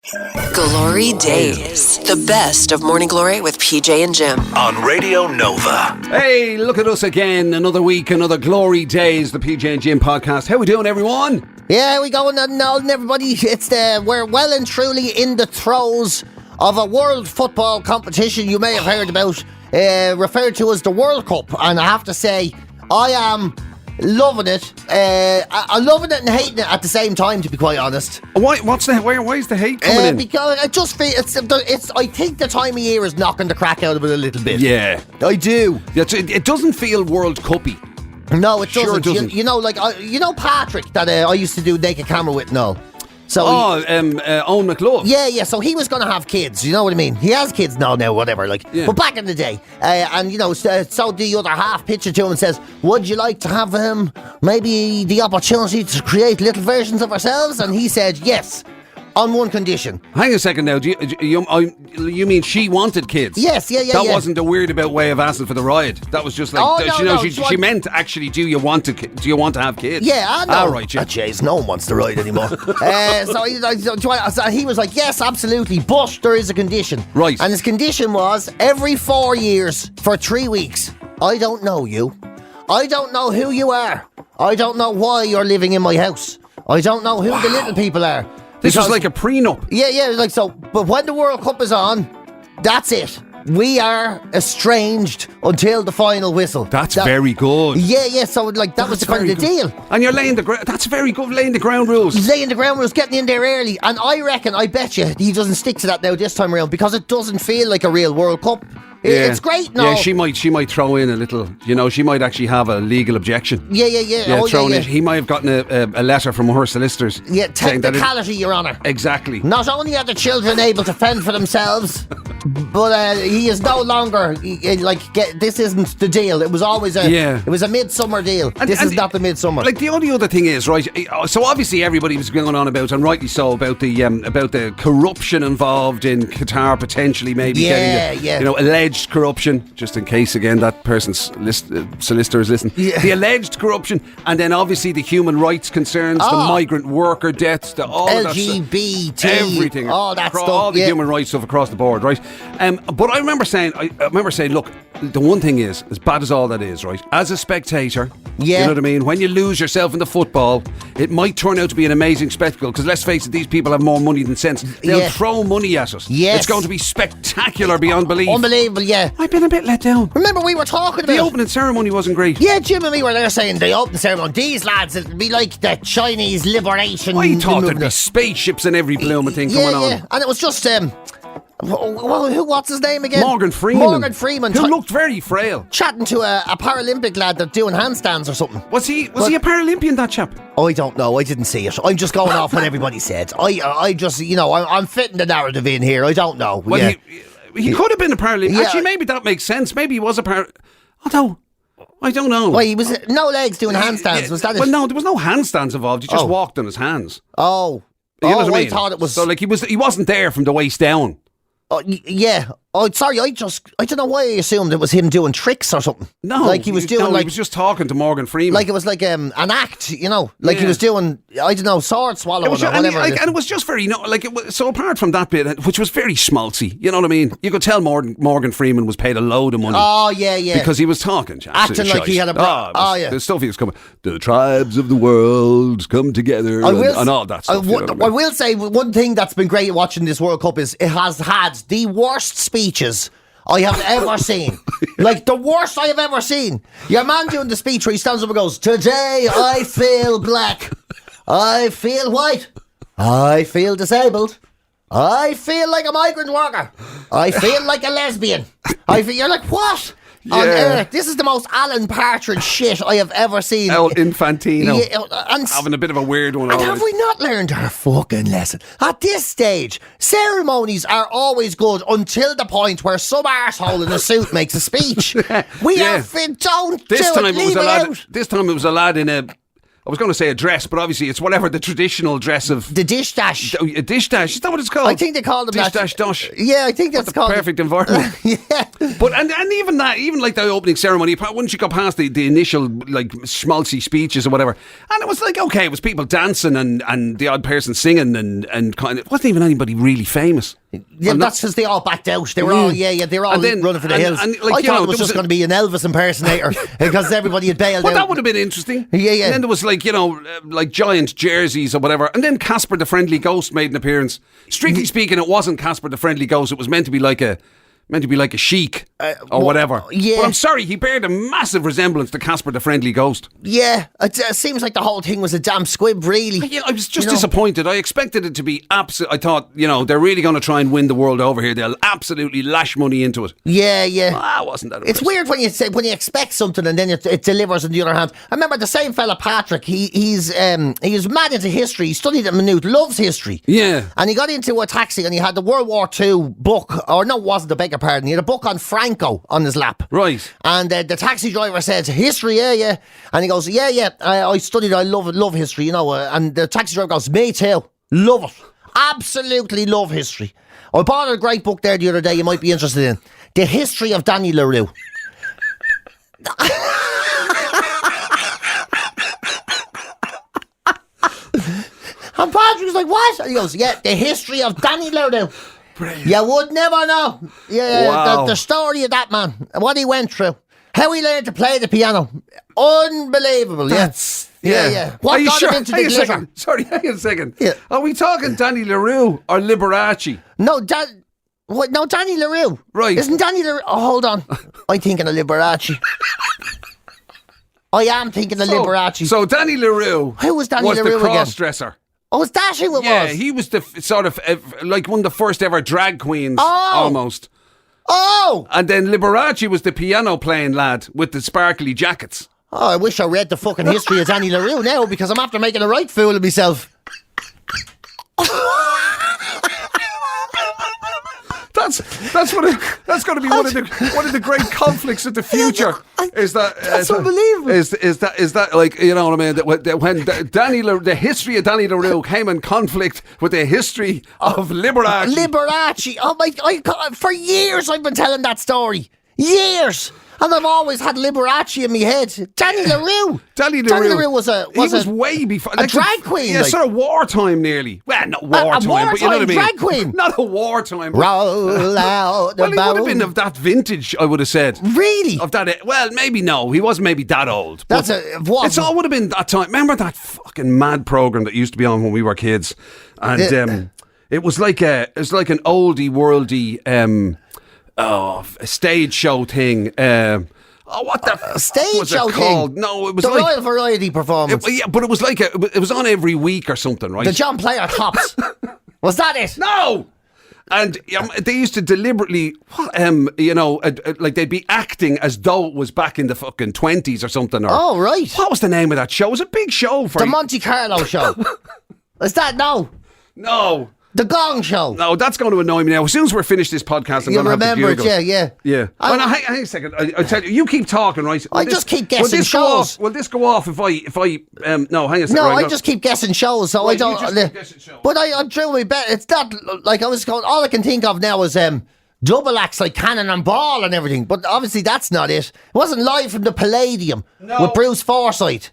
GloryDaze, the best of Morning Glory with PJ and Jim. On Radio Nova. Hey, look at us again. Another week, another GloryDaze, the PJ and Jim podcast. How we doing, everyone? Yeah, we going on, everybody. We're well and truly in the throes of a world football competition you may have heard about, referred to as the World Cup. And I have to say, I am loving it. I'm loving it and hating it at the same time, to be quite honest. Why is the hate coming in? Because I just feel I think the time of year is knocking the crack out of it a little bit. Yeah. I do. It doesn't feel World Cup-y. No, it doesn't. Sure it doesn't. You know Patrick that I used to do Naked Camera with and all. So Owen McCabe. Yeah, so he was going to have kids, you know what I mean? He has kids now, whatever, Yeah. But back in the day, so the other half pitches to him and says, would you like to have maybe the opportunity to create little versions of ourselves? And he said, yes, on one condition. Hang a second now, you mean she wanted kids? Yes, yeah. That wasn't a weird about way of asking for the ride. That was just like, she meant actually, do you want to have kids? Yeah, I know. All right, yeah. Jeez, no one wants to ride anymore. So he was like, yes, absolutely, but there is a condition. Right. And his condition was, every 4 years, for 3 weeks, I don't know you. I don't know who you are. I don't know why you're living in my house. I don't know who the little people are. This was like a prenup. Yeah, but when the World Cup is on, that's it. We are estranged until the final whistle. That's very good. Yeah, so that was the kind of the deal. And you're laying that's very good, laying the ground rules. Laying the ground rules, getting in there early. And I bet you he doesn't stick to that now this time around, because it doesn't feel like a real World Cup. Yeah. It's great now. Yeah, she might throw in a little, she might actually have a legal objection. Yeah. He might have gotten a letter from her solicitors. Yeah, technicality, Your Honour. Exactly. Not only are the children able to fend for themselves, but he is no longer, this isn't the deal. It was always it was a midsummer deal. This is not the midsummer. Like, the only other thing is, right, so obviously everybody was going on about, and rightly so, about the corruption involved in Qatar potentially maybe getting alleged corruption, just in case again that person's solicitor is listening. Yeah. The alleged corruption, and then obviously the human rights concerns, the migrant worker deaths, all LGBT, everything, all that stuff, all the human rights stuff across the board, right? But I remember saying, look, the one thing is, as bad as all that is, right, as a spectator, you know what I mean, when you lose yourself in the football, it might turn out to be an amazing spectacle, because let's face it, these people have more money than sense. They'll throw money at us. Yes. It's going to be spectacular beyond belief. Unbelievable, yeah. I've been a bit let down. Remember, we were talking about the opening ceremony wasn't great. Yeah, Jim and me were there saying the opening ceremony, these lads, it'll be like the Chinese liberation. I thought there'd be spaceships and every blooming thing coming on. Yeah, and it was just what's his name again? Morgan Freeman, who looked very frail, chatting to a Paralympic lad that's doing handstands or something. Was he a Paralympian, that chap? I don't know, I didn't see it. I'm just going off what everybody said. I just, I'm fitting the narrative in here. I don't know. Well, he could have been a Paralympian. Yeah. Actually, maybe that makes sense. Maybe he was a Although, I don't know. Well, he was no legs doing handstands. Was that it? Well, no, there was no handstands involved. He just walked on his hands. Oh. You know what I mean? I thought it was... So, he wasn't there from the waist down. Yeah. Oh, sorry, I don't know why I assumed it was him doing tricks or something. No. He was doing he was just talking to Morgan Freeman. Like it was like an act, He was doing, I don't know, sword swallowing or whatever. And it was just very, so apart from that bit, which was very schmaltzy, you know what I mean? You could tell Morgan Freeman was paid a load of money. Oh, yeah. Because he was talking. Acting like he had a... The stuff he was coming. The tribes of the world come together and all that stuff. I will say one thing that's been great watching this World Cup is it has had the worst speeches I have ever seen. Like, the worst I have ever seen. Your man doing the speech where he stands up and goes, today I feel black, I feel white, I feel disabled, I feel like a migrant worker, I feel like a lesbian. You're like, what? On earth. This is the most Alan Partridge shit I have ever seen. El Infantino. And having a bit of a weird one. And have we not learned our fucking lesson? At this stage, ceremonies are always good until the point where some arsehole in a suit makes a speech. We are fit. Don't this do time it. Leave it out. This time it was a lad in a I was going to say a dress, but obviously it's whatever the traditional dress of... The dish dash. A dish dash, is that what it's called? I think they call them dish that. Dash dosh. Yeah, I think that's called... perfect environment. Yeah. But, and even that, even like the opening ceremony, once you got past the initial, like, schmaltzy speeches or whatever, and it was like, okay, it was people dancing and the odd person singing and kind of... It wasn't even anybody really famous. Yeah, that's because they all backed out. They were all, they were all running for the hills. Like, I thought it was just going to be an Elvis impersonator because everybody had bailed out. That would have been interesting. Yeah. And then there was like, like giant jerseys or whatever. And then Casper the Friendly Ghost made an appearance. Strictly speaking, it wasn't Casper the Friendly Ghost. It was meant to be like a sheik or whatever. Yeah. But I'm sorry, he bared a massive resemblance to Casper the Friendly Ghost. Yeah, it seems like the whole thing was a damn squib, really. Yeah, I was just disappointed. I expected it to be absolute. I thought, they're really going to try and win the world over here. They'll absolutely lash money into it. Yeah. It wasn't that. It's weird when you expect something and then it delivers on the other hand. I remember the same fella Patrick. He was mad into history. He studied at Maynooth, loves history. Yeah, and he got into a taxi and he had the World War II book, or no, it wasn't, a beg your pardon. He had a book on Franco on his lap. Right. And the taxi driver says, history, yeah. And he goes, yeah. I studied, I love history, and the taxi driver goes, me too. Love it. Absolutely love history. I bought a great book there the other day you might be interested in. The History of Danny LaRue. And Patrick was like, what? And he goes, yeah, The History of Danny LaRue. Brilliant. You would never know. Yeah, wow. the story of that man, what he went through, how he learned to play the piano. Unbelievable, yeah. What got him into the glitter? Sorry, hang on a second. Yeah. Are we talking Danny LaRue or Liberace? No, Danny LaRue. Right. Isn't Danny LaRue? Oh, hold on. I'm thinking of Liberace. I am thinking of Liberace. So Danny LaRue. Who was Danny LaRue the again? cross-dresser. Oh, is that who it was? Yeah, he was the sort of like one of the first ever drag queens, almost. Oh! And then Liberace was the piano playing lad with the sparkly jackets. Oh, I wish I read the fucking history of Danny LaRue now because I'm after making a right fool of myself. That's going to be one of the great conflicts of the future. That's unbelievable. Is that like, you know what I mean? That when the history of Danny LaRue came in conflict with the history of Liberace. Liberace. Oh my! For years I've been telling that story. Years. And I've always had Liberace in my head. Danny LaRue. Danny LaRue was way before a drag queen. Yeah, sort of wartime nearly. Well, not wartime, but you know what I mean. Drag queen. Not a wartime. Roll out the Well, he would have been of that vintage, I would have said. Really? Of that? Well, maybe no. He wasn't maybe that old. It all would have been that time. Remember that fucking mad program that used to be on when we were kids, and it was like an oldie worldy. A stage show thing. What the stage show called? thing? No, it was the like Royal Variety Performance. But it was like it was on every week or something, right? The John Player Tops. Was that it? No. And they used to deliberately, like they'd be acting as though it was back in the fucking 20s or something. Oh, right. What was the name of that show? It was a big show for the Monte Carlo show. Is that no? The Gong Show. No, that's going to annoy me now. As soon as we're finished this podcast, I'm going to have to Google. Yeah. Well, no, hang a second. I tell you keep talking, right? I just keep guessing shows. Will this go off if I no, hang a second. No, I just keep guessing shows, so I don't. But I'm true. It's not like I was going. All I can think of now is double acts like Cannon and Ball and everything. But obviously that's not it. It wasn't live from the Palladium with Bruce Forsyth.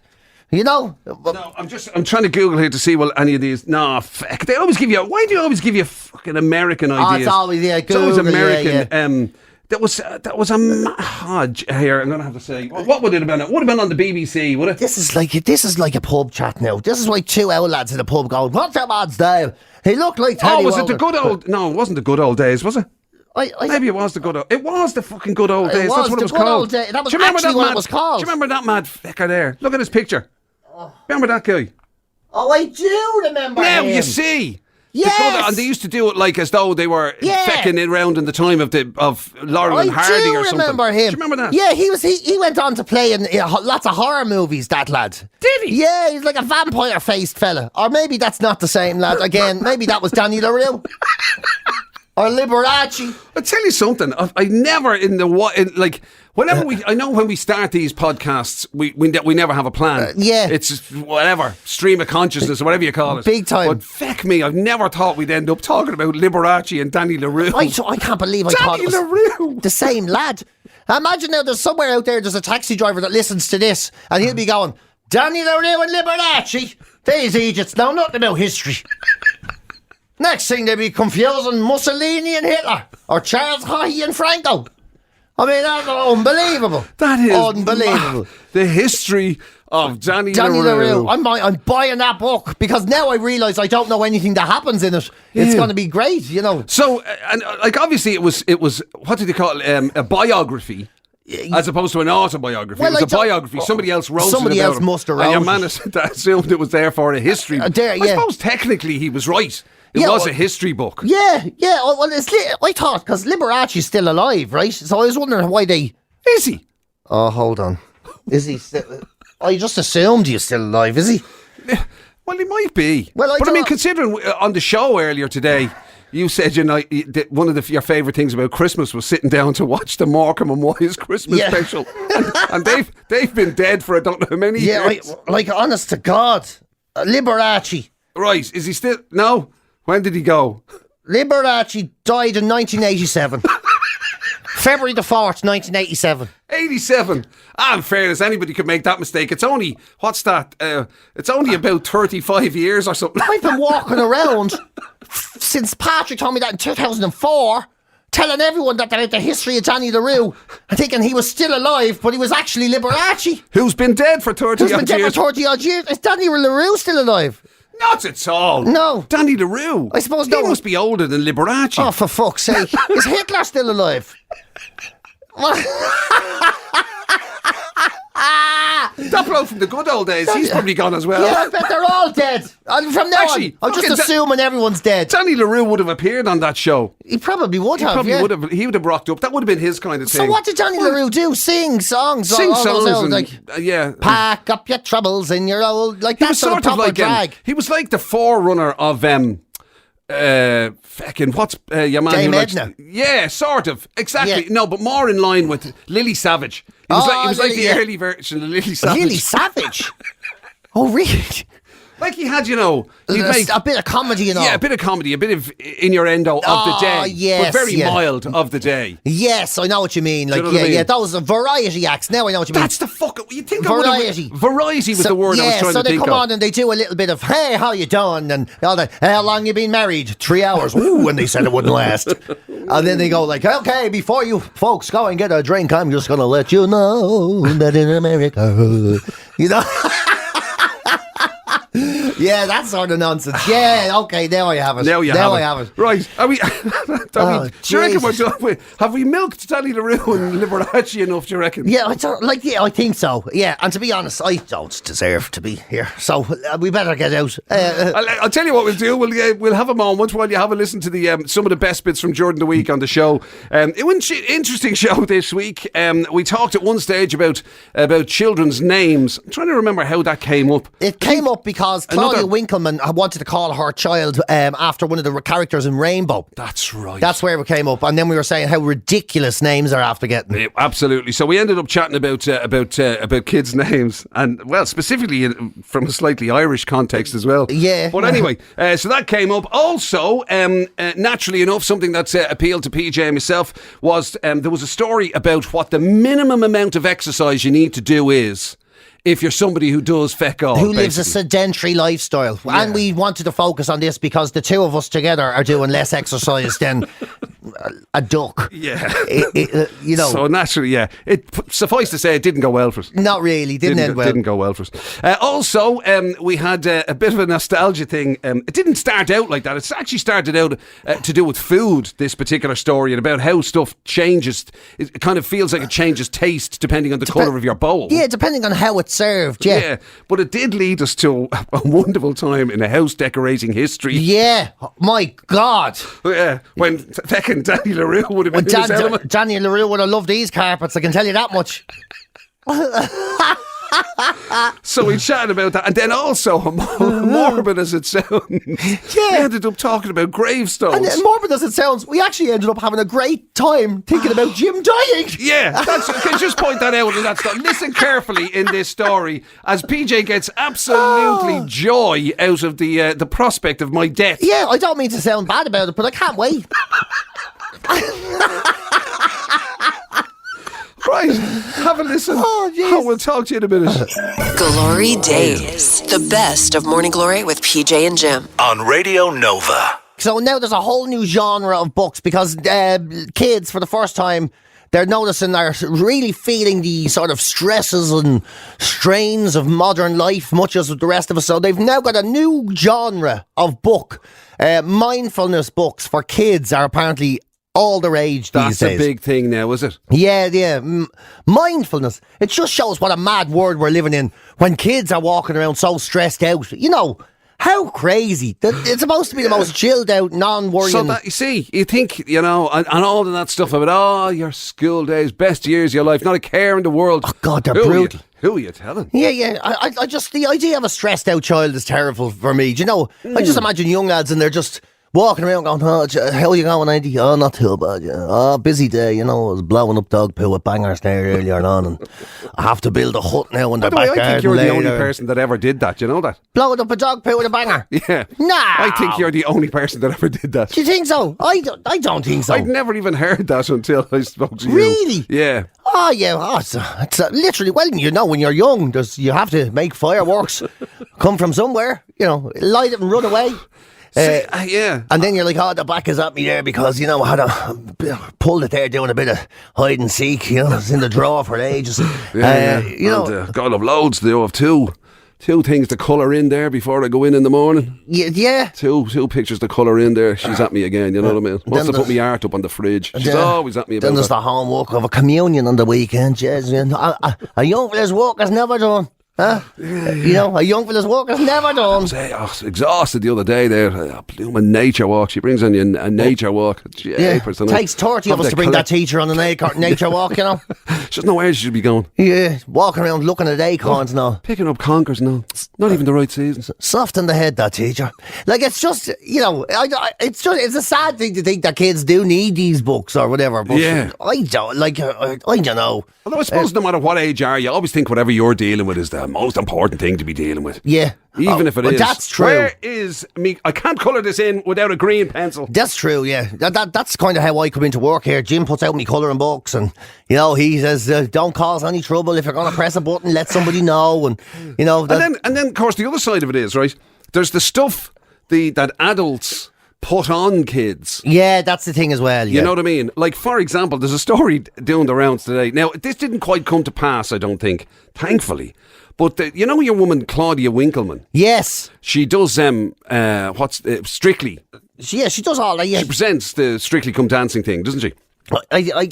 You know? No, I'm trying to Google here to see any of these. No, fuck. They always give you. Why do you always give you fucking American ideas? Oh, it's always Google. It's always American. That was a here. I'm gonna have to say. What would it have been? It would have been on the BBC, would it? This is like a pub chat now. This is like two old lads in a pub going, "What's that man's name? He looked like Teddy." Oh, was it the good old? No, it wasn't the good old days, was it? Maybe it was the good old. It was the fucking good old days. That's what it was called. That was actually what it was called. Do you remember that mad fecker there? Look at his picture. Remember that guy? Oh, I do remember him. Now you see. Yes. And they used to do it like as though they were fecking it around in the time of Laurel and Hardy or something. I remember him. Do you remember that? Yeah, he went on to play in lots of horror movies, that lad. Did he? Yeah, he's like a vampire-faced fella. Or maybe that's not the same lad. Again, maybe that was Danny LaRue. Or Liberace. I'll tell you something. I never I know when we start these podcasts, we never have a plan. It's just whatever, stream of consciousness or whatever you call it. Big time. But feck me, I've never thought we'd end up talking about Liberace and Danny LaRue. I can't believe I thought it was LaRue. the same lad. Imagine now there's somewhere out there's a taxi driver that listens to this and he'll be going, Danny LaRue and Liberace, these idiots know nothing about history. Next thing they'll be confusing Mussolini and Hitler or Charles Haughey and Franco. I mean, that's unbelievable. That is unbelievable. The history of Danny LaRue. I'm buying that book because now I realise I don't know anything that happens in it. It's going to be great, you know. So, and like obviously it was what did they call it? A biography. As opposed to an autobiography. Well, it was a biography. Somebody else wrote it. Somebody else must have wrote it. And your man assumed it was there for a history. I suppose technically he was right. It was a history book. Yeah. Well, I thought, because Liberace's still alive, right? So I was wondering why they... Is he? Oh, hold on. Is he still... I just assumed he's still alive, is he? Well, he might be. Well, I mean, considering on the show earlier today, you said one of your favourite things about Christmas was sitting down to watch the Morecambe and Wise Christmas special. and they've been dead for I don't know how many years. Like, honest to God. Liberace. Right, is he still... No? When did he go? Liberace died in 1987. February the 4th, 1987. 87. In fairness, anybody could make that mistake. It's only, what's that? It's only about 35 years or something. I've been walking around since Patrick told me that in 2004, telling everyone that about the history of Danny LaRue and thinking he was still alive, but he was actually Liberace. Who's been dead for 30 odd years. Who's been dead for 30 odd years. Is Danny LaRue still alive? Not at all. No. Danny LaRue. I suppose he must be older than Liberace. Oh, for fuck's sake. Is Hitler still alive? That bloke from the good old days, he's probably gone as well. Yeah, I bet they're all dead. And from now on, I'm just assuming everyone's dead. Danny LaRue would have appeared on that show. He probably would have. He would have rocked up. That would have been his kind of thing. So what did Danny LaRue do? Sing songs. Sing songs. And, pack up your troubles in your old... Like, that's sort of like drag. He was like the forerunner of... fucking what's your man Dame who Edna. Yeah, sort of, exactly. No, but more in line with Lily Savage. He was like the early version of Lily Savage. Lily Savage? Oh, really? Like he had, he'd make a bit of comedy and all. Yeah, a bit of comedy, a bit of innuendo of the day. Yes, but very mild of the day. Yes, I know what you mean. Like, those are variety acts. Now I know what you mean. That's the you think variety. Variety was the word I was trying to think of. So they come on and they do a little bit of, hey, how you done? And all that, how long you been married? 3 hours. Ooh, and they said it wouldn't last. And then they go like, okay, before you folks go and get a drink, I'm just going to let you know that in America, Yeah, that sort of nonsense. Yeah, okay, now I have it. Now I have it. Right. Do you reckon we're done? Have we milked Danny LaRue and Liberace enough, do you reckon? Yeah, I think so. Yeah, and to be honest, I don't deserve to be here. So we better get out. I'll tell you what we'll do. We'll have a moment while you have a listen to the some of the best bits from during the week on the show. It was an interesting show this week. We talked at one stage about children's names. I'm trying to remember how that came up. It came up because Claudia Winkleman wanted to call her child after one of the characters in Rainbow. That's right. That's where it came up. And then we were saying how ridiculous names are after getting. Yeah, absolutely. So we ended up chatting about kids' names, and well, specifically from a slightly Irish context as well. Yeah. But anyway, so that came up. Also, naturally enough, something that's appealed to PJ and myself was there was a story about what the minimum amount of exercise you need to do is if you're somebody who does feck off. Who lives a sedentary lifestyle. Yeah. And we wanted to focus on this because the two of us together are doing less exercise than a duck. Yeah. So naturally, yeah. Suffice to say, it didn't go well for us. Not really. Didn't end well. Didn't go well for us. Also, we had a bit of a nostalgia thing. It didn't start out like that. It's actually started out to do with food, this particular story, and about how stuff changes. It kind of feels like it changes taste depending on the colour of your bowl. Yeah, depending on how it's served, yeah. But it did lead us to a wonderful time in a house decorating history. Yeah, my God. Yeah, when feckin' Danny LaRue would have been in his element. Danny LaRue would have loved these carpets, I can tell you that much. So we chatted about that, and then also, morbid as it sounds, we ended up talking about gravestones. And morbid as it sounds, we actually ended up having a great time thinking about Jim dying. Yeah, can you just point that out in that story? Listen carefully in this story as PJ gets absolutely joy out of the prospect of my death. Yeah, I don't mean to sound bad about it, but I can't wait. Right, have a listen. Oh, we'll talk to you in a minute. GloryDaze, the best of Morning Glory with PJ and Jim. On Radio Nova. So now there's a whole new genre of books because kids, for the first time, they're noticing they're really feeling the sort of stresses and strains of modern life, much as the rest of us. So they've now got a new genre of book. Mindfulness books for kids are apparently all the rage these days. That's a big thing now, is it? Yeah. Mindfulness. It just shows what a mad world we're living in when kids are walking around so stressed out. You know, how crazy. It's supposed to be the most chilled out, non-worrying. So that, you see, you think, and all of that stuff about, your school days, best years of your life, not a care in the world. Oh, God, they're brutal. Who are you telling? Yeah. I just, the idea of a stressed out child is terrible for me. Do you know, I just imagine young lads and they're just walking around going, how are you going, Andy? Oh, not too bad. Yeah. Oh, busy day. I was blowing up dog poo with bangers there earlier on, and I have to build a hut now in the back garden. I think you're the only person that ever did that. Do you know that? Blowing up a dog poo with a banger? Yeah. No. I think you're the only person that ever did that. Do you think so? I don't think so. I'd never even heard that until I spoke to you. Really? Yeah. Oh, yeah. It's literally, when you're young, you have to make fireworks come from somewhere. Light it and run away. Yeah. And then you're like, the back is at me there because, I had to pull it there doing a bit of hide and seek. It's in the drawer for ages. God, I've loads. They have two things to colour in there before I go in the morning. Yeah. Two pictures to colour in there. She's at me again, you know what I mean? Wants to put my art up on the fridge. She's always at me about Then there's that. the homework of a communion on the weekend. Yes, a young fella's work is never done. Huh? A young fella's work is never done. I was exhausted the other day there. A blooming nature walk. She brings on you a nature walk. It takes 30 of us to bring that teacher on a nature walk, She doesn't know where she should be going. Yeah, walking around looking at acorns and all. Picking up conkers and all. Not even the right season. Soft in the head, that teacher. Like, it's just, it's a sad thing to think that kids do need these books or whatever. But I don't know. Although I suppose no matter what age you are, you always think whatever you're dealing with is the most important thing to be dealing with. Yeah. Even if it is. That's true. Where is me? I can't colour this in without a green pencil. That's true, yeah. That's kind of how I come into work here. Jim puts out me colouring books and, he says, don't cause any trouble. If you're going to press a button, let somebody know. And, And then, of course, the other side of it is, right, there's the stuff that adults put on kids. Yeah, that's the thing as well. Yeah. You know what I mean? Like, for example, there's a story doing the rounds today. Now, this didn't quite come to pass, I don't think, thankfully. But your woman Claudia Winkleman? Yes. She does Strictly. She does all that. Yeah. She presents the Strictly Come Dancing thing, doesn't she? I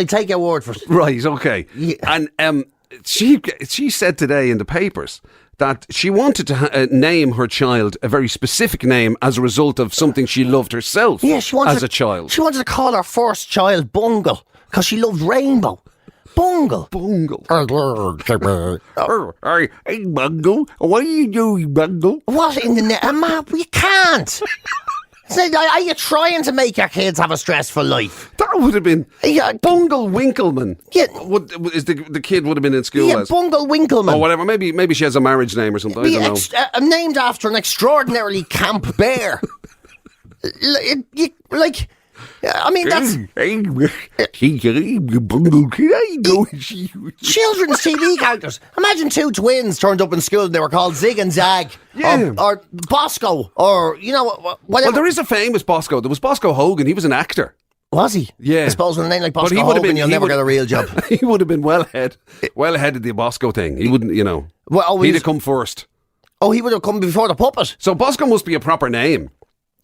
take your word for it. Right. Okay. Yeah. And she said today in the papers that she wanted to name her child a very specific name as a result of something she loved herself as a child. She wanted to call her first child Bungle because she loved Rainbow. Bungle. Hey, Bungle. What are you doing, Bungle? What in the net? We can't. Are you trying to make your kids have a stressful life? That would have been Bungle Winkleman. Yeah, the kid would have been in school. Yeah, Bungle Winkleman. Or whatever. Maybe she has a marriage name or something. I don't know. Named after an extraordinarily camp bear. I mean, that's children's TV characters. Imagine two twins turned up in school and they were called Zig and Zag, or Bosco, or whatever. Well, there is a famous Bosco. There was Bosco Hogan. He was an actor. Was he? Yeah. I suppose with a name like Bosco Hogan, you'll never get a real job. He would have been well ahead of the Bosco thing. He wouldn't, he'd have come first. Oh, he would have come before the puppet. So Bosco must be a proper name.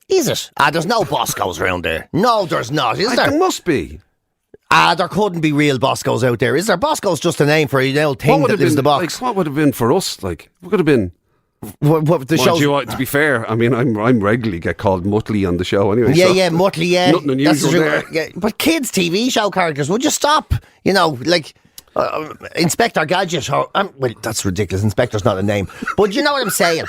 Is it? There's no Boscos around there. No, there's not, is there? There must be. There couldn't be real Boscos out there, is there? Bosco's just a name for an old thing that lives in the box. What would have been for us? Like, what could have been? To be fair, I mean, I'm regularly get called Muttley on the show anyway. Yeah, Muttley, yeah. Nothing unusual there. Yeah. But kids' TV show characters, would you stop? Inspector Gadget. Well, that's ridiculous. Inspector's not a name. But you know what I'm saying.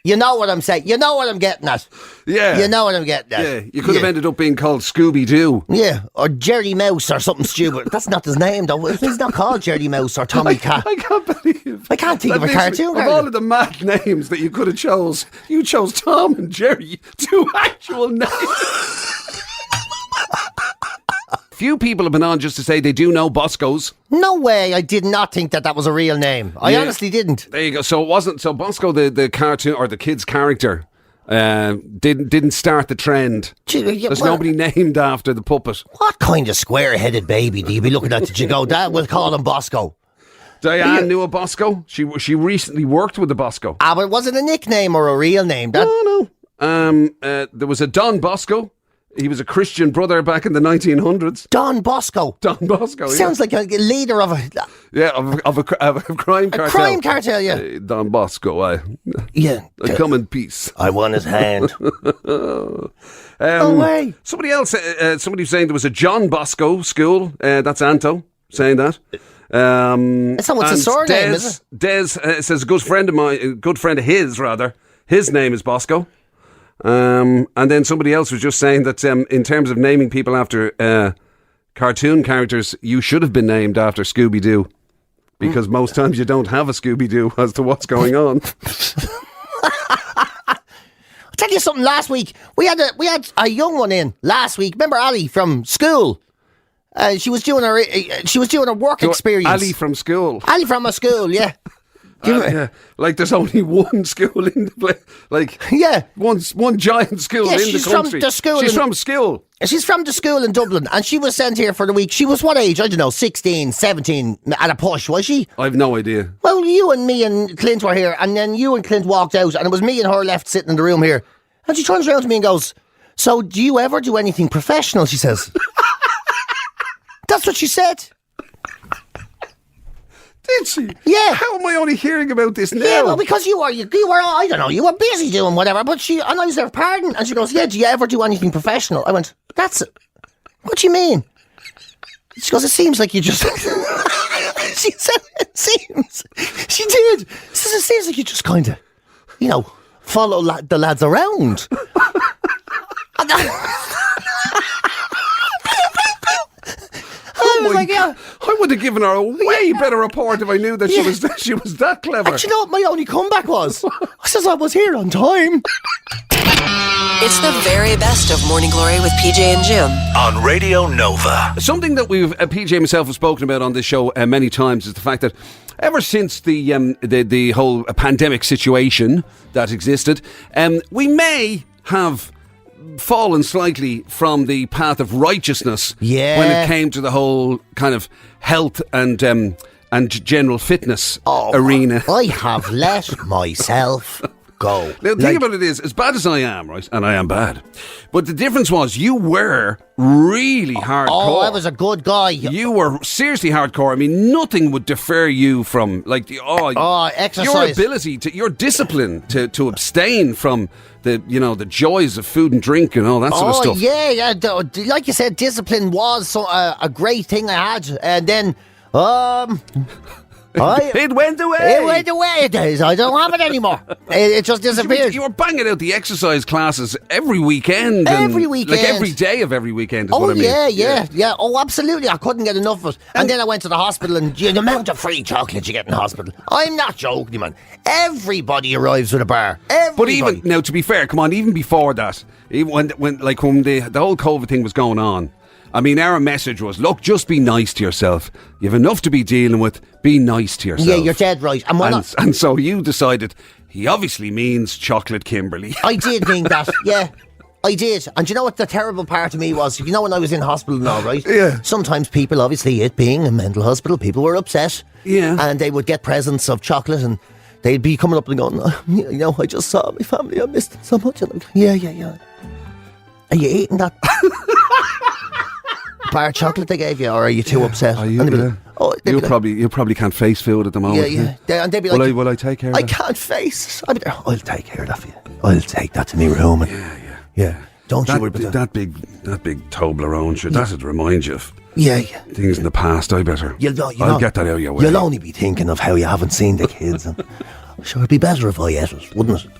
You know what I'm saying. You know what I'm getting at. Yeah. You know what I'm getting at. Yeah. You could have ended up being called Scooby-Doo. Yeah. Or Jerry Mouse or something stupid. That's not his name, though. He's not called Jerry Mouse or Tommy Cat. I can't believe. I can't think of a cartoon. Of all of the mad names that you could have chose, you chose Tom and Jerry. 2 actual names. Few people have been on just to say they do know Bosco's. No way. I did not think that was a real name. I honestly didn't. There you go. So it wasn't. So Bosco, the cartoon or the kid's character, didn't start the trend. There's nobody named after the puppet. What kind of square-headed baby do you be looking at? Did you go, Dad, we'll call him Bosco? Diane knew a Bosco. She recently worked with the Bosco. But was it a nickname or a real name? No. There was a Don Bosco. He was a Christian brother back in the 1900s. Don Bosco. Sounds like a leader of a... Yeah, of a crime cartel. A crime cartel, yeah. Don Bosco, Yeah. I come in peace. I want his hand. No way. Somebody else, somebody was saying there was a John Bosco school. That's Anto saying that. So what's the surname, is it? Des says a good friend of his, rather. His name is Bosco. And then somebody else was just saying that in terms of naming people after cartoon characters, you should have been named after Scooby-Doo, because most times you don't have a Scooby-Doo as to what's going on. I'll tell you something. Last week we had a young one in last week. Remember Ali from school? She was doing her work experience. Ali from school. Ali from a school, yeah. Yeah, like there's only one school in the place. Like, yeah, one giant school in the country. She's from the school. She's from the school in Dublin, and she was sent here for the week. She was what age? I don't know, 16, 17 at a push, was she? I've no idea. Well, you and me and Clint were here, and then you and Clint walked out, and it was me and her left sitting in the room here. And she turns around to me and goes, "So, do you ever do anything professional?" She says. That's what she said. Did she? Yeah. How am I only hearing about this now? Yeah, well, because you were, I don't know, you were busy doing whatever, but and I was there, pardon, and she goes, "Yeah, do you ever do anything professional?" I went, "That's it. What do you mean?" She goes, "It seems like you just..." She said, "It seems..." She did. She says, "It seems like you just kind of, follow the lads around." I would have given her a way better report if I knew that she was that clever. And you know what my only comeback was? I says I was here on time. It's the very best of Morning Glory with PJ and Jim on Radio Nova. Something that we've PJ himself has spoken about on this show many times is the fact that ever since the whole pandemic situation that existed, we may have fallen slightly from the path of righteousness when it came to the whole kind of health and general fitness arena. I have let myself go. Now, the thing about it is, as bad as I am, right, and I am bad, but the difference was you were really hardcore. Oh, I was a good guy. You were seriously hardcore. I mean, nothing would defer you from exercise. Your ability your discipline to abstain from the joys of food and drink and all that sort of stuff. Yeah. Like you said, discipline was a great thing I had, and then it went away. It went away. I don't have it anymore. It just disappeared. You were banging out the exercise classes every weekend. Every weekend. Like every day of every weekend is what I mean. Yeah. Oh, absolutely. I couldn't get enough of it. And then I went to the hospital, and the amount of free chocolate you get in the hospital. I'm not joking, man. Everybody arrives with a bar. Everybody. But even, now, to be fair, come on, even before that, even when the whole COVID thing was going on, I mean, our message was, look, just be nice to yourself. You have enough to be dealing with. Be nice to yourself. Yeah, you're dead right. And so you decided, he obviously means chocolate Kimberley. I did mean that, yeah. I did. And you know what the terrible part of me was? You know when I was in hospital now, right? Yeah. Sometimes people, obviously, it being a mental hospital, people were upset. Yeah. And they would get presents of chocolate, and they'd be coming up and going, I just saw my family, I missed them so much. And I'm going, yeah. Are you eating that bar of chocolate they gave you, or are you too upset? You probably can't face food at the moment. Yeah. And they'd be like, will I take care of I that? can't face it. I'd be there, I'll take care of that for you. I'll take that to me room. Yeah. Don't you worry about that. That big Toblerone, that'd remind you of Yeah. Things in the past, I better. I'll get that out of your way. You'll only be thinking of how you haven't seen the kids. And, sure, it'd be better if I ate it, wouldn't it?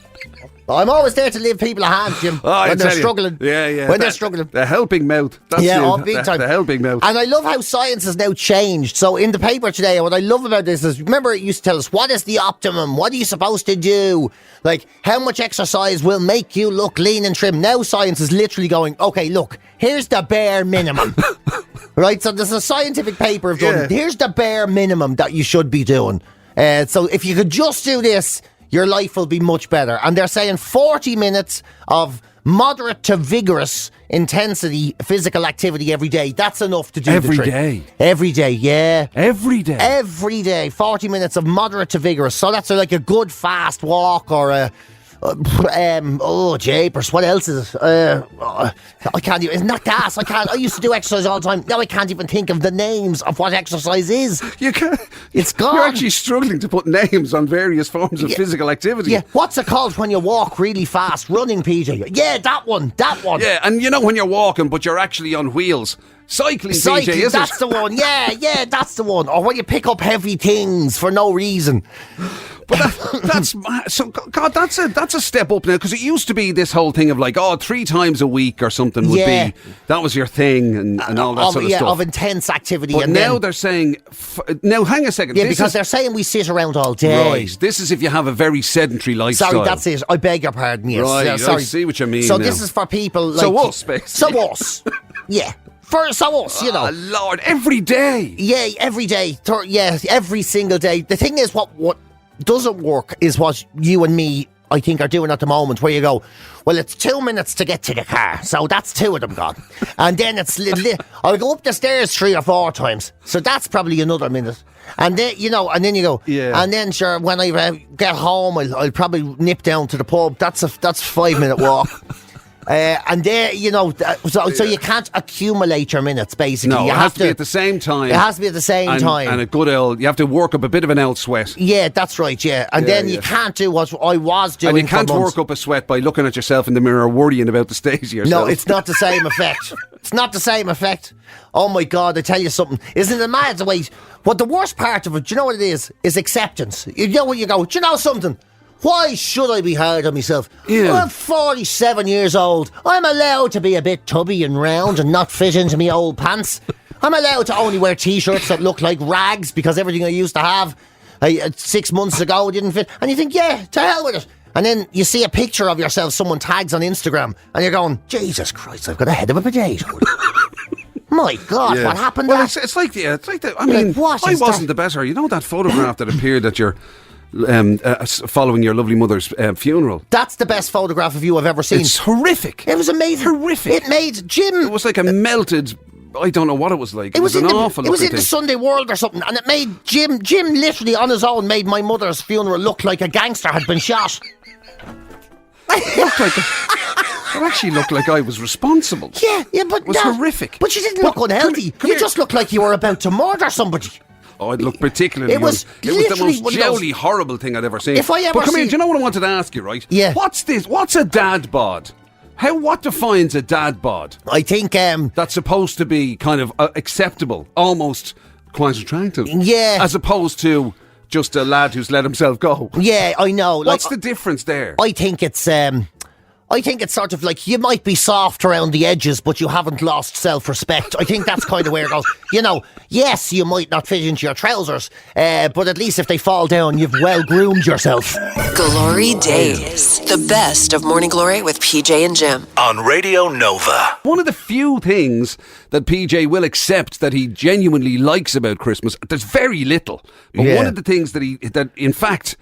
I'm always there to leave people a hand, Jim, when they're struggling. Yeah. When they're struggling. The helping mouth. That's big time. The helping mouth. And I love how science has now changed. So in the paper today, what I love about this is, remember it used to tell us, what is the optimum? What are you supposed to do? Like, how much exercise will make you look lean and trim? Now science is literally going, okay, look, here's the bare minimum. Right? So there's a scientific paper of done. Here's the bare minimum that you should be doing. So if you could just do this, your life will be much better. And they're saying 40 minutes of moderate to vigorous intensity physical activity every day. That's enough to do the trick. Every day, yeah. Every day? Every day. 40 minutes of moderate to vigorous. So that's like a good fast walk or a... japers, what else is it? I can't even, it's not gas, I used to do exercise all the time. Now I can't even think of the names of what exercise is. You can't. It's gone. You're actually struggling to put names on various forms of physical activity. Yeah, what's it called when you walk really fast? Running, PJ. Yeah, that one. Yeah, and you know when you're walking but you're actually on wheels. Cycling, PJ, isn't it? That's the one. Yeah, that's the one. Or when you pick up heavy things for no reason. But that's so. God, that's a step up now, because it used to be this whole thing of like, 3 times a week or something would be, that was your thing and all that sort of stuff. Of intense activity. But now they're saying, now hang a second. Yeah, because they're saying we sit around all day. Right. This is if you have a very sedentary lifestyle. Sorry, that's it. I beg your pardon. Yes. Right. Sorry. I see what you mean. So now. this is for people like us, basically. Us. Yeah. For us, you know. Oh, Lord, every day. Yeah, every day. Every single day. The thing is, what doesn't work is what you and me, I think, are doing at the moment, where you go, well, it's 2 minutes to get to the car, so that's 2 of them gone. And then it's, I'll go up the stairs 3 or 4 times, so that's probably another minute. And then, and then you go, and then sure, when I get home, I'll probably nip down to the pub. That's a 5-minute walk. And there, so you can't accumulate your minutes, basically. No, you it has to be at the same time. It has to be at the same time. And a good you have to work up a bit of an old sweat. Yeah, that's right, yeah. And then you can't do what I was doing. And you can't work up a sweat by looking at yourself in the mirror worrying about the state of yourself. No, it's not the same effect. It's not the same effect. Oh my God, I tell you something. Isn't it mad the way... What the worst part of it, do you know what it is? Is acceptance. You know when you go, do you know something? Why should I be hard on myself? Yeah. I'm 47 years old. I'm allowed to be a bit tubby and round and not fit into me old pants. I'm allowed to only wear T-shirts that look like rags because everything I used to have 6 months ago didn't fit. And you think, yeah, to hell with it. And then you see a picture of yourself someone tags on Instagram and you're going, Jesus Christ, I've got a head of a potato. My God, what happened there? Well, it's like the, I mean, I wasn't the better. You know that photograph that appeared at your... following your lovely mother's funeral. That's the best photograph of you I've ever seen. It's horrific. It was amazing. Horrific. It made Jim... It was like a melted... I don't know what it was like. It was an awful. It was in the Sunday World or something, and it made Jim literally on his own made my mother's funeral look like a gangster had been shot. It actually looked like I was responsible. Yeah, but... It was horrific. But you didn't look unhealthy. You just looked like you were about to murder somebody. Oh, it looked particularly... It was the most jowly, horrible thing I'd ever seen. If I ever But come here, do you know what I wanted to ask you, right? Yeah. What's this? What's a dad bod? What defines a dad bod? I think... that's supposed to be kind of acceptable, almost quite attractive. Yeah. As opposed to just a lad who's let himself go. Yeah, I know. What's the difference there? I think it's sort of like you might be soft around the edges, but you haven't lost self-respect. I think that's kind of where it goes. Yes, you might not fit into your trousers, but at least if they fall down, you've well groomed yourself. GloryDaze, the best of Morning Glory with PJ and Jim. On Radio Nova. One of the few things that PJ will accept that he genuinely likes about Christmas, there's very little, but one of the things that in fact...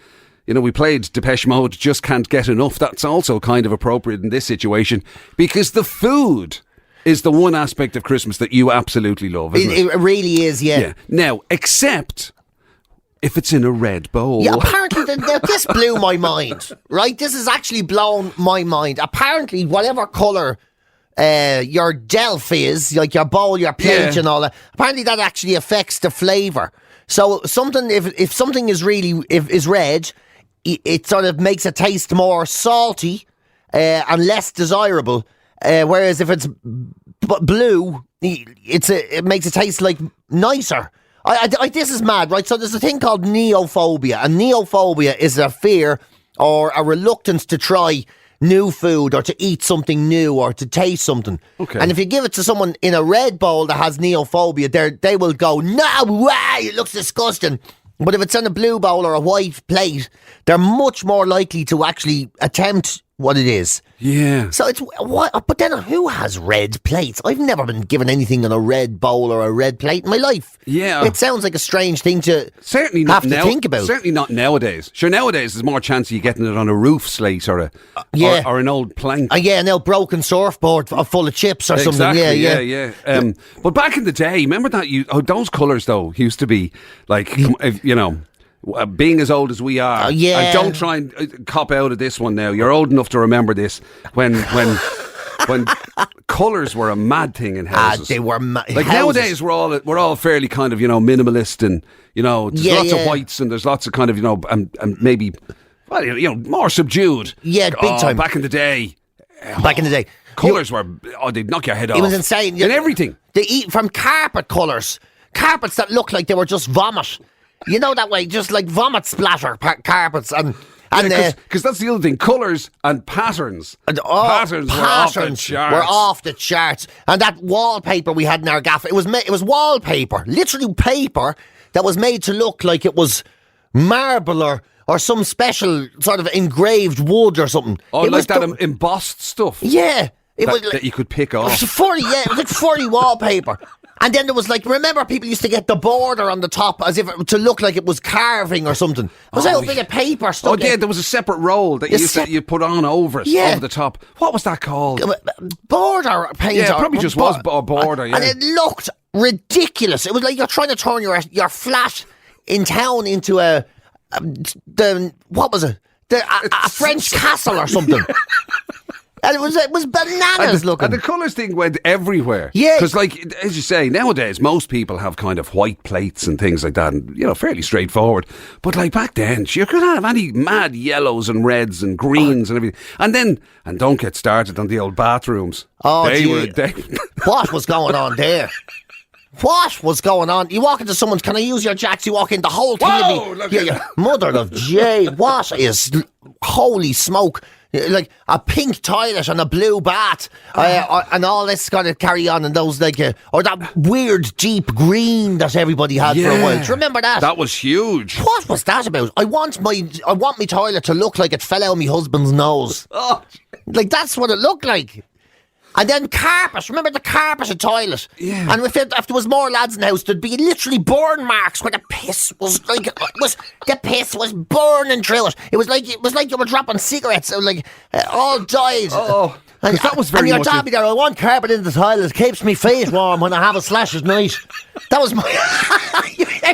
we played Depeche Mode, Just Can't Get Enough. That's also kind of appropriate in this situation because the food is the one aspect of Christmas that you absolutely love, isn't it? It really is, yeah. Now, except if it's in a red bowl. Yeah, apparently, this blew my mind, right? This has actually blown my mind. Apparently, whatever colour your delf is, like your bowl, your plate and all that, apparently that actually affects the flavour. So something, if something is red... It sort of makes it taste more salty and less desirable. Whereas if it's blue, it makes it taste like nicer. This is mad, right? So there's a thing called neophobia, and neophobia is a fear or a reluctance to try new food or to eat something new or to taste something. Okay. And if you give it to someone in a red bowl that has neophobia, they will go, no way, it looks disgusting. But if it's in a blue bowl or a white plate, they're much more likely to actually attempt what it is. Yeah. So it's what? But then who has red plates? I've never been given anything in a red bowl or a red plate in my life. Yeah. It sounds like a strange thing to certainly not have to think about. Certainly not nowadays. Sure, nowadays there's more chance of you getting it on a roof slate or or an old plank. An old broken surfboard full of chips or something. Exactly, yeah. But back in the day, remember that those colours though used to be like, being as old as we are, and don't try and cop out of this one now. You're old enough to remember this when colours were a mad thing in houses. They were like nowadays we're all fairly kind of minimalist, and there's lots of whites and there's lots of kind of and maybe more subdued. Yeah, big time. Back in the day. Colours were they'd knock your head off. It was insane. And everything. They eat from carpet colours, carpets that look like they were just vomit. You know that way, just like vomit splatter carpets because that's the other thing, colours and patterns. Patterns were off the charts. And that wallpaper we had in our gaff, it was wallpaper, literally paper that was made to look like it was marble or some special sort of engraved wood or something. Oh, it like that embossed stuff. Yeah. That you could pick off. It was like 40 wallpaper. And then there was remember people used to get the border on the top as if to look like it was carving or something. It was a bit of paper stuff. Oh yeah, there was a separate roll that you put on over it, over the top. What was that called? Border paint. Yeah, it probably just was a border, yeah. And it looked ridiculous. It was like you're trying to turn your flat in town into a French castle or something. And it was bananas looking. And the colours thing went everywhere. Yeah. Because, as you say, nowadays, most people have kind of white plates and things like that, and, fairly straightforward. But, back then, you couldn't have any mad yellows and reds and greens and everything. And don't get started on the old bathrooms. Oh, What was going on there? What was going on? You walk into someone's, can I use your jacks? You walk in, the whole thing. Whoa, mother of J. What is, holy smoke. Like a pink toilet and a blue bath, and all this got to carry on, and those or that weird deep green that everybody had for a while. Do you remember that? That was huge. What was that about? I want my toilet to look like it fell out of my husband's nose. Oh, that's what it looked like. And then carpet. Remember the carpeted toilet? Yeah. And if there was more lads in the house, there'd be literally burn marks where the piss was the piss was burning through it. It was like you were dropping cigarettes. All died. Oh. And that was very and your much dad be there, I want carpet in the toilet. It keeps me face warm when I have a slash at night. That was my...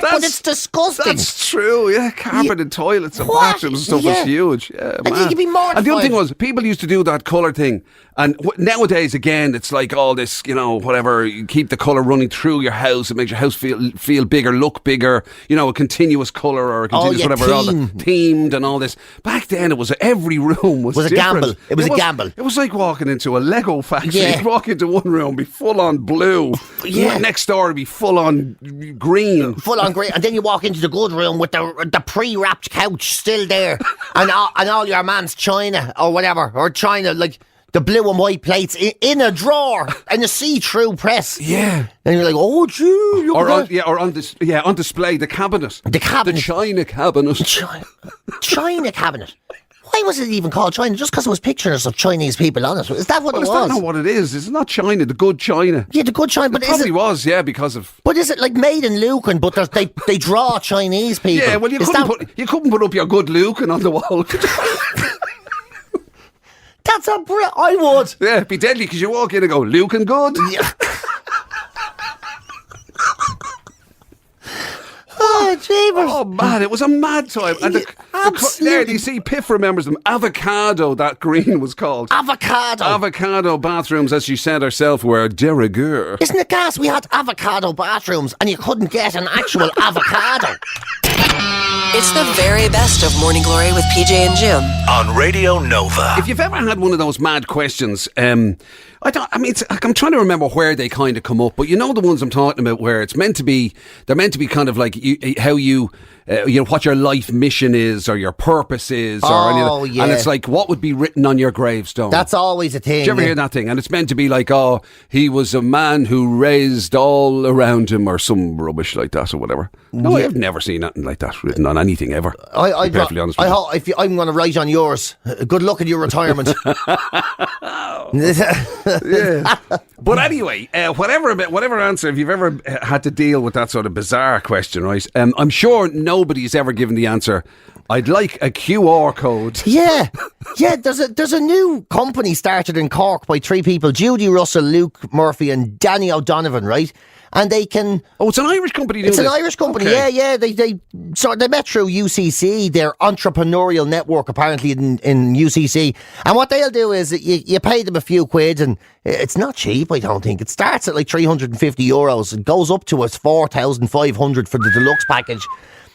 but it's disgusting. That's true, yeah. Carpet in toilets and bathrooms and stuff was huge. Yeah, man. You could be mortified. And the other thing was, people used to do that colour thing. And nowadays, again, it's like all this, whatever, you keep the colour running through your house. It makes your house feel bigger, look bigger, a continuous colour or a continuous whatever. Themed and all this. Back then, it was every room was a different. gamble. It was a gamble. It was like walking into a Lego factory. Yeah. You'd walk into one room, be full on blue. Yeah. Next door, be full on green. Full on green. And then you walk into the good room with the pre-wrapped couch still there. and all your man's china or whatever. Or china, the blue and white plates in a drawer and a see-through press. Yeah. And you're like, oh, gee, look at that. On display, the cabinet. The cabinet. The china cabinet. China cabinet. Why was it even called China? Just because it was pictures of Chinese people on it. Is that what it was? That's not what it is. It's not China, the good China. Yeah, the good China. But it probably was, because of... But is it made in Lucan, but they draw Chinese people? Yeah, well, you couldn't put up your good Lucan on the wall. That's I would. Yeah, it'd be deadly because you walk in and go, Lucan good? Yeah. Oh, jeebus. Oh, man, it was a mad time. And there, you see, Piff remembers them. Avocado, that green was called. Avocado bathrooms, as she said herself, were de rigueur. Isn't it gas? We had avocado bathrooms and you couldn't get an actual avocado. It's the very best of Morning Glory with PJ and Jim. On Radio Nova. If you've ever had one of those mad questions, I'm trying to remember where they kind of come up, but you know the ones I'm talking about, where they're meant to be kind of like what your life mission is or your purpose is, or yeah. And it's like, what would be written on your gravestone? That's always a thing. Did you ever hear that thing? And it's meant to be like, oh, he was a man who raised all around him, or some rubbish like that, or whatever. No, I've never seen anything like that written on anything ever. I'm perfectly honest with you. If I'm going to write on yours, good luck in your retirement. Yeah. But anyway, whatever answer, if you've ever had to deal with that sort of bizarre question, right? I'm sure nobody's ever given the answer, I'd like a QR code. Yeah. There's a new company started in Cork by three people: Judy Russell, Luke Murphy, and Danny O'Donovan, right? And they can... Oh, it's an Irish company doing It's this? an Irish company, okay. yeah. They met through UCC, their entrepreneurial network, apparently, in UCC. And what they'll do is you pay them a few quid, and it's not cheap, I don't think. It starts at like €350. It goes up to 4,500 for the deluxe package.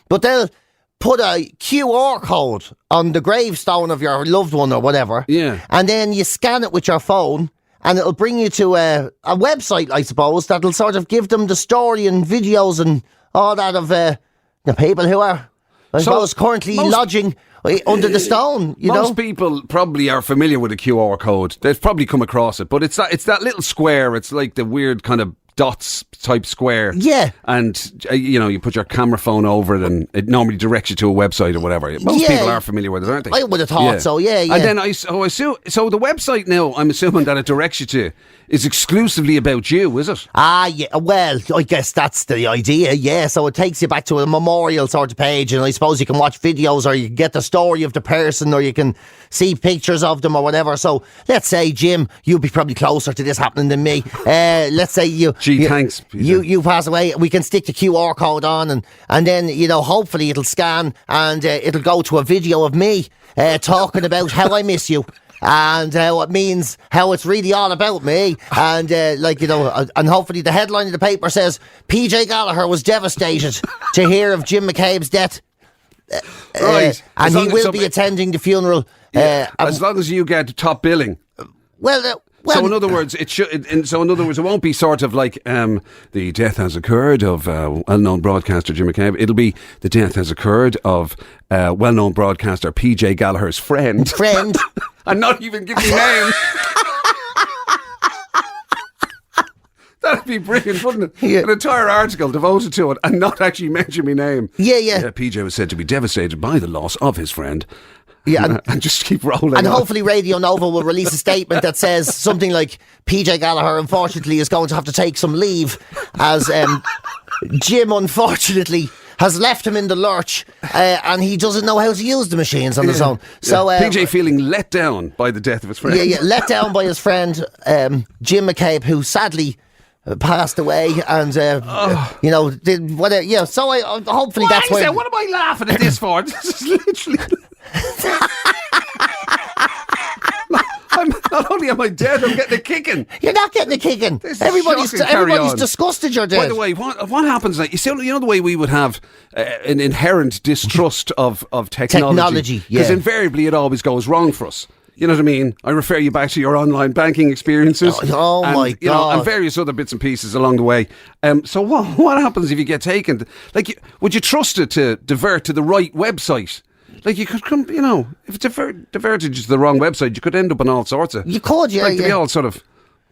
But they'll put a QR code on the gravestone of your loved one or whatever. Yeah. And then you scan it with your phone, and it'll bring you to a website, I suppose, that'll sort of give them the story and videos and all that of the people who are, I suppose, currently lodging under the stone. Most people probably are familiar with a QR code. They've probably come across it, but it's that little square. It's like the weird kind of dots type square. Yeah. And, you put your camera phone over it, and it normally directs you to a website or whatever. Most people are familiar with it, aren't they? I would have thought so, yeah. And then I assume, so the website now, I'm assuming that it directs you to, is exclusively about you, is it? Yeah. Well, I guess that's the idea, yeah. So it takes you back to a memorial sort of page, and I suppose you can watch videos, or you can get the story of the person, or you can see pictures of them or whatever. So let's say, Jim, you'd be probably closer to this happening than me. Let's say Thanks. You pass away. We can stick the QR code on, and then hopefully it'll scan, and it'll go to a video of me talking about how I miss you. And how it means, how it's really all about me. And and hopefully the headline of the paper says PJ Gallagher was devastated to hear of Jim McCabe's death. Right. And he will be attending the funeral. As long as you get top billing. So in other words, it won't be sort of like the death has occurred of well-known broadcaster Jim McCabe. It'll be the death has occurred of well-known broadcaster PJ Gallagher's friend. And not even give me name. That'd be brilliant, wouldn't it? Yeah. An entire article devoted to it and not actually mention me name. Yeah. PJ was said to be devastated by the loss of his friend. Yeah, and just keep rolling. And on. hopefully Radio Nova will release a statement that says something like, PJ Gallagher unfortunately is going to have to take some leave, as Jim unfortunately has left him in the lurch, and he doesn't know how to use the machines on his own. So PJ feeling let down by the death of his friend. Yeah, let down by his friend Jim McCabe, who sadly passed away, and did whatever. Yeah, so hopefully that's why. What am I laughing at this for? This is literally. Not only am I dead, I'm getting a kicking. You're not getting a kicking. Everybody's disgusted you're dead. By the way, what happens? Like, you know the way we would have an inherent distrust of technology, because invariably it always goes wrong for us. You know what I mean? I refer you back to your online banking experiences. Oh my God. And various other bits and pieces along the way. So what happens if you get taken? Like, would you trust it to divert to the right website? Like, you could come, if it's diverted you to the wrong website, you could end up on all sorts of... You could, yeah. Like, to be all sort of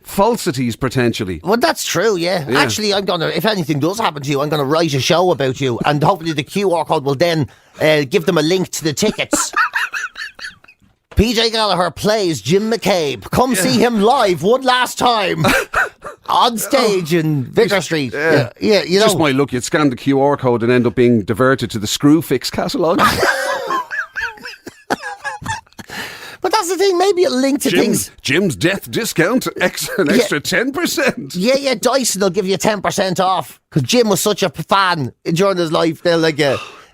falsities, potentially. Well, that's true, yeah. Actually, if anything does happen to you, I'm going to write a show about you, and hopefully the QR code will then give them a link to the tickets. PJ Gallagher plays Jim McCabe. Come see him live one last time on stage in Vicar Street. Yeah, Just my luck, you'd scan the QR code and end up being diverted to the Screwfix catalogue. But that's the thing, maybe it'll link to things. Jim's death discount, an extra 10%. Yeah, Dyson will give you 10% off, because Jim was such a fan during his life. They'll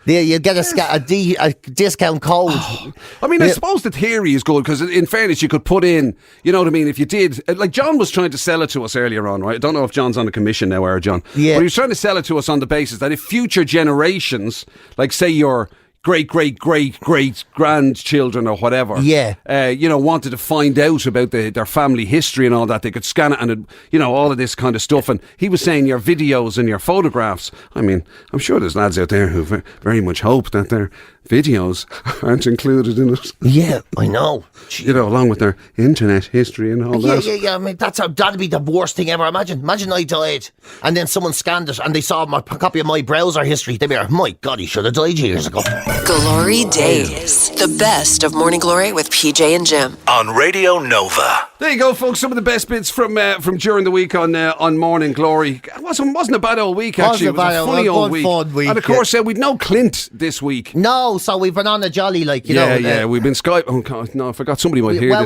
You get a discount code. I mean, I suppose the theory is good because, in fairness, you could put in, you know what I mean, if you did, like John was trying to sell it to us earlier on, right? I don't know if John's on a commission now, or John. Yeah. But he was trying to sell it to us on the basis that if future generations, like say your great grandchildren or whatever, wanted to find out about their family history and all that, they could scan it and all of this kind of stuff. And he was saying your videos and your photographs. I mean, I'm sure there's lads out there who very much hope that their videos aren't included in it. Yeah, I know. Along with their internet history and all that. Yeah. I mean, that'd be the worst thing ever. Imagine I died and then someone scanned it and they saw a copy of my browser history. They'd be like, my God, he should have died years ago. GloryDaze, the best of Morning Glory with PJ and Jim on Radio Nova. There you go, folks. Some of the best bits from during the week on Morning Glory. It wasn't a bad old week, actually. It was a funny old week. And of course, we'd no Clint this week. No, so we've been on a jolly, we've been Skype. Oh God, no, I forgot somebody might hear this.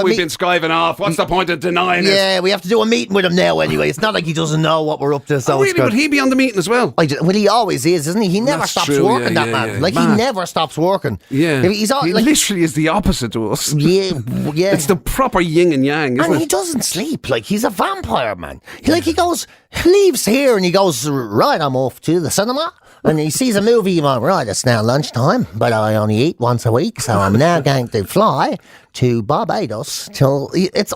We've been Skyping off. What's the point of denying it? Yeah, we have to do a meeting with him now anyway. It's not like he doesn't know what we're up to. So really, would he be on the meeting as well? Well, he always is, isn't he? He never stops working, that man. He never stops working. Yeah, he literally is the opposite to us. Yeah. It's the proper yin and yang, isn't it? He doesn't sleep. He's a vampire, man. He leaves here and he goes, right, I'm off to the cinema. And he sees a movie, right, it's now lunchtime, but I only eat once a week, so I'm now going to fly to Barbados till it's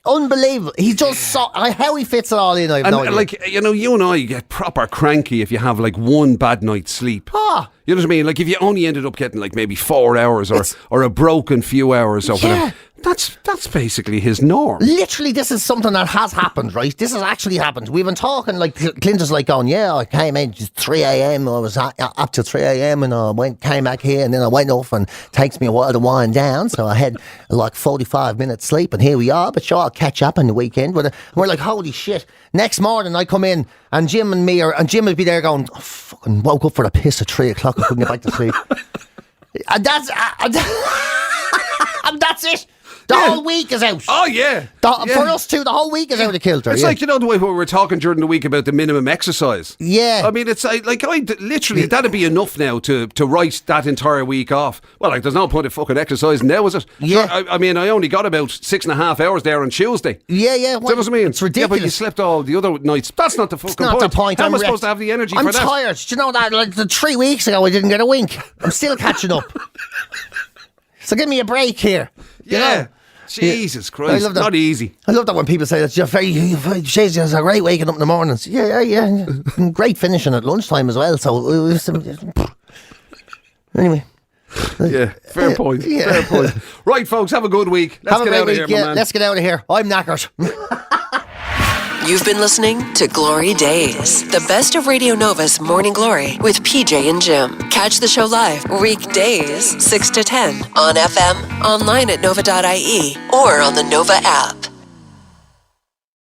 unbelievable. He just how he fits it all in. I have no idea. You and I get proper cranky if you have one bad night's sleep. You know what I mean? If you only ended up getting maybe 4 hours or a broken few hours or whatever. That's basically his norm. Literally, this is something that has happened, right? This has actually happened. We've been talking, Clint is going, I came in at 3 a.m. I was up to 3 a.m. and I came back here and then I went off and it takes me a while to wind down. So I had 45 minutes sleep and here we are. But sure, I'll catch up on the weekend. But we're like, holy shit. Next morning I come in and Jim and Jim would be there going, fucking woke up for the piss at 3 o'clock. I couldn't get back to sleep. And that's it. The whole week is out. Oh, yeah. For us too, the whole week is out of kilter. It's the way we were talking during the week about the minimum exercise. Yeah. I mean, it's literally, that'd be enough now to write that entire week off. Well, there's no point of fucking exercising now, is it? Yeah. Sure, I only got about 6.5 hours there on Tuesday. Yeah. Do you know what I mean? It's ridiculous. Yeah, but you slept all the other nights. That's not the fucking point. It's not the point. How am I supposed to have the energy for that? I'm tired. Do you know that? 3 weeks ago, I didn't get a wink. I'm still catching up. So give me a break here. You know? Jesus Christ, it's not easy. I love that when people say that it's a great waking up in the mornings. Yeah. Great finishing at lunchtime as well. So anyway. Yeah, fair point. Fair point. Right, folks, have a good week. Let's get out of here, my man. Let's get out of here. I'm knackered. You've been listening to GloryDaze, the best of Radio Nova's Morning Glory with PJ and Jim. Catch the show live weekdays 6 to 10 on FM, online at nova.ie, or on the Nova app.